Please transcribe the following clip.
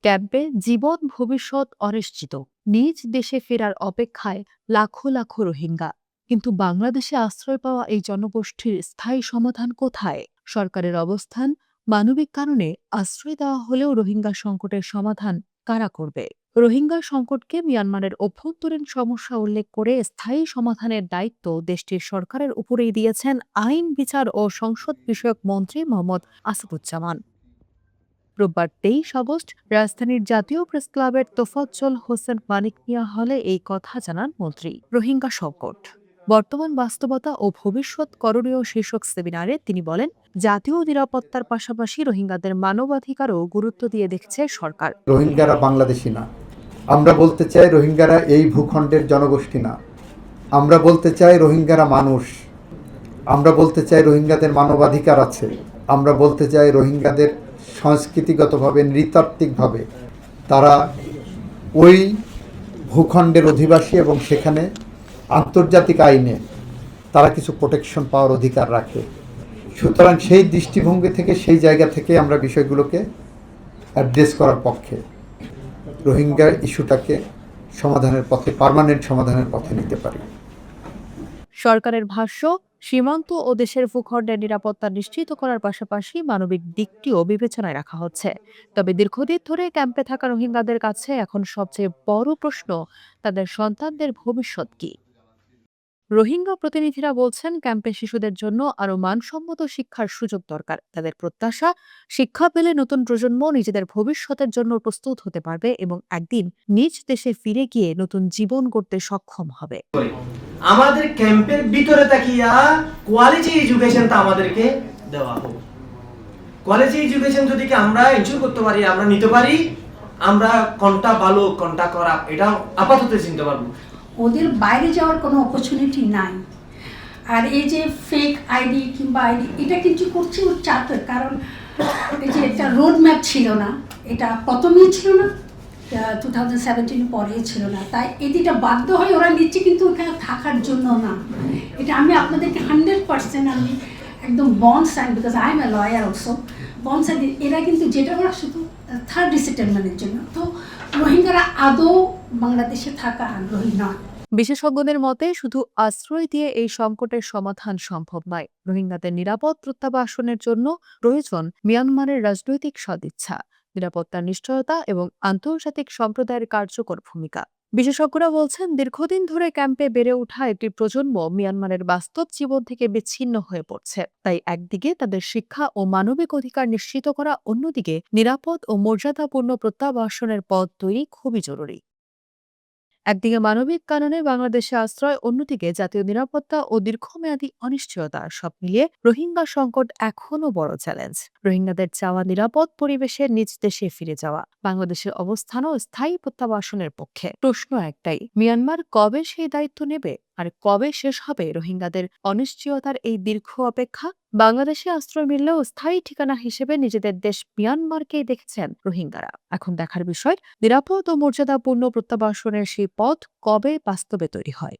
ক্যাম্পে জীবন ভবিষ্যৎ অনিশ্চিত। নিজ দেশে ফেরার অপেক্ষায় লাখো লাখো রোহিঙ্গা। কিন্তু বাংলাদেশে আশ্রয় পাওয়া এই জনগোষ্ঠীর স্থায়ী সমাধান কোথায়? সরকারের অবস্থান, মানবিক কারণে আশ্রয় দেওয়া হলেও রোহিঙ্গা সংকটের সমাধান কারা করবে? রোহিঙ্গা সংকটকে মিয়ানমারের অভ্যন্তরীণ সমস্যা উল্লেখ করে স্থায়ী সমাধানের দায়িত্ব দেশটির সরকারের উপরেই দিয়েছেন আইন, বিচার ও সংসদ বিষয়ক মন্ত্রী মোহাম্মদ আসাদুজ্জামান। রোববার ২৩ আগস্ট রাজধানীর জাতীয় প্রেসক্লাবের তোফাজ্জল হোসেন মানিক মিয়া হলে এই কথা জানান মন্ত্রী। রোহিঙ্গা সংকট, বর্তমান বাস্তবতা ও ভবিষ্যৎ করণীয় শীর্ষক সেমিনারে তিনি বলেন, জাতীয় নিরাপত্তার পাশাপাশি রোহিঙ্গাদের মানবাধিকারও গুরুত্ব দিয়ে দেখছে সরকার। রোহিঙ্গারা বাংলাদেশি না। আমরা বলতে চাই রোহিঙ্গারা এই ভূখণ্ডের জনগোষ্ঠী না। আমরা বলতে চাই রোহিঙ্গারা মানুষ। আমরা বলতে চাই রোহিঙ্গাদের মানবাধিকার আছে। আমরা বলতে চাই রোহিঙ্গাদের সংস্কৃতিগতভাবে, নৃতাত্ত্বিকভাবে তারা ওই ভূখণ্ডের অধিবাসী এবং সেখানে আন্তর্জাতিক আইনে তারা কিছু প্রোটেকশন পাওয়ার অধিকার রাখে। সুতরাং সেই দৃষ্টিভঙ্গি থেকে, সেই জায়গা থেকে আমরা বিষয়গুলোকে অ্যাড্রেস করার পক্ষে, রোহিঙ্গা ইস্যুটাকে সমাধানের পথে, পার্মানেন্ট সমাধানের পথে নিতে পারি। সরকারের ভাষ্য, সীমান্ত ও দেশের ভূখণ্ডের নিরাপত্তা নিশ্চিত করার পাশাপাশি মানবিক দিকটিও বিবেচনায় রাখা হচ্ছে। তবে দীর্ঘদিন ধরে ক্যাম্পে থাকা রোহিঙ্গাদের কাছে এখন সবচেয়ে বড় প্রশ্ন, তাদের সন্তানদের ভবিষ্যৎ কি? রোহিঙ্গা প্রতিনিধিরা বলছেন, ক্যাম্পে শিশুদের জন্য আরও মানসম্মত শিক্ষার সুযোগ দরকার। তাদের প্রত্যাশা, শিক্ষা পেলে নতুন প্রজন্ম নিজেদের ভবিষ্যতের জন্য প্রস্তুত হতে পারবে এবং একদিন নিজ দেশে ফিরে গিয়ে নতুন জীবন গড়তে সক্ষম হবে। আমাদের ক্যাম্পের ভিতরে তাকিয়া কোয়ালিটি এডুকেশনটা আমাদেরকে দেওয়া হোক। কোয়ালিটি এডুকেশন যদি আমরা ইনশিওর করতে পারি, আমরা নিতে পারি, আমরা কোনটা ভালো কোনটা খারাপ এটা আপাতত চিনতে পারবো। ওদের বাইরে যাওয়ার কোনো অপরচুনিটি নাই। আর এই যে ফেক আইডি কিংবা আইডি, এটা কিন্তু করছে ওর চাপের কারণ। এই যে একটা রোড ম্যাপ ছিল না, এটা প্রথমেই ছিল না, 2017 পরেই ছিল না, তাই এদিকটা বাধ্য হয়ে ওরা নিচ্ছে, কিন্তু ওখানে থাকার জন্য না। এটা আমি আপনাদেরকে 100% আমি একদম bond sign, because I am a lawyer also, bond sign. এরা কিন্তু যেটা ওরা শুধু থার্ড রিসেটেলমেন্টের জন্য। তো রোহিঙ্গারা আদৌ বাংলাদেশে থাকা আগ্রহী নয়। বিশেষজ্ঞদের মতে, শুধু আশ্রয় দিয়ে এই সংকটের সমাধান সম্ভব নয়। রোহিঙ্গাদের নিরাপদ প্রত্যাবাসনের জন্য প্রয়োজন মিয়ানমারের রাজনৈতিক সদিচ্ছা, নিরাপত্তার নিশ্চয়তা এবং আন্তর্জাতিক সম্প্রদায়ের কার্যকর ভূমিকা। বিশেষজ্ঞরা বলছেন, দীর্ঘদিন ধরে ক্যাম্পে বেড়ে ওঠা একটি প্রজন্ম মিয়ানমারের বাস্তব জীবন থেকে বিচ্ছিন্ন হয়ে পড়ছে। তাই একদিকে তাদের শিক্ষা ও মানবিক অধিকার নিশ্চিত করা, অন্যদিকে নিরাপদ ও মর্যাদাপূর্ণ প্রত্যাবাসনের পথ তৈরি খুবই জরুরি। একদিকে মানবিক কারণে বাংলাদেশে আশ্রয়, অন্যদিকে জাতীয় নিরাপত্তা ও দীর্ঘমেয়াদী অনিশ্চয়তা, সব মিলিয়ে রোহিঙ্গা সংকট এখনও বড় চ্যালেঞ্জ। রোহিঙ্গাদের চাওয়া নিরাপদ পরিবেশে নিজ দেশে ফিরে যাওয়া, বাংলাদেশের অবস্থানও স্থায়ী প্রত্যাবাসনের পক্ষে। প্রশ্ন একটাই, মিয়ানমার কবে সেই দায়িত্ব নেবে, আর কবে শেষ হবে রোহিঙ্গাদের অনিশ্চয়তার এই দীর্ঘ অপেক্ষা? বাংলাদেশে আশ্রয় মিললেও স্থায়ী ঠিকানা হিসেবে নিজেদের দেশ মিয়ানমারকেই দেখছেন রোহিঙ্গারা। এখন দেখার বিষয়, নিরাপদ ও মর্যাদাপূর্ণ প্রত্যাবাসনের সেই পথ কবে বাস্তবে তৈরি হয়।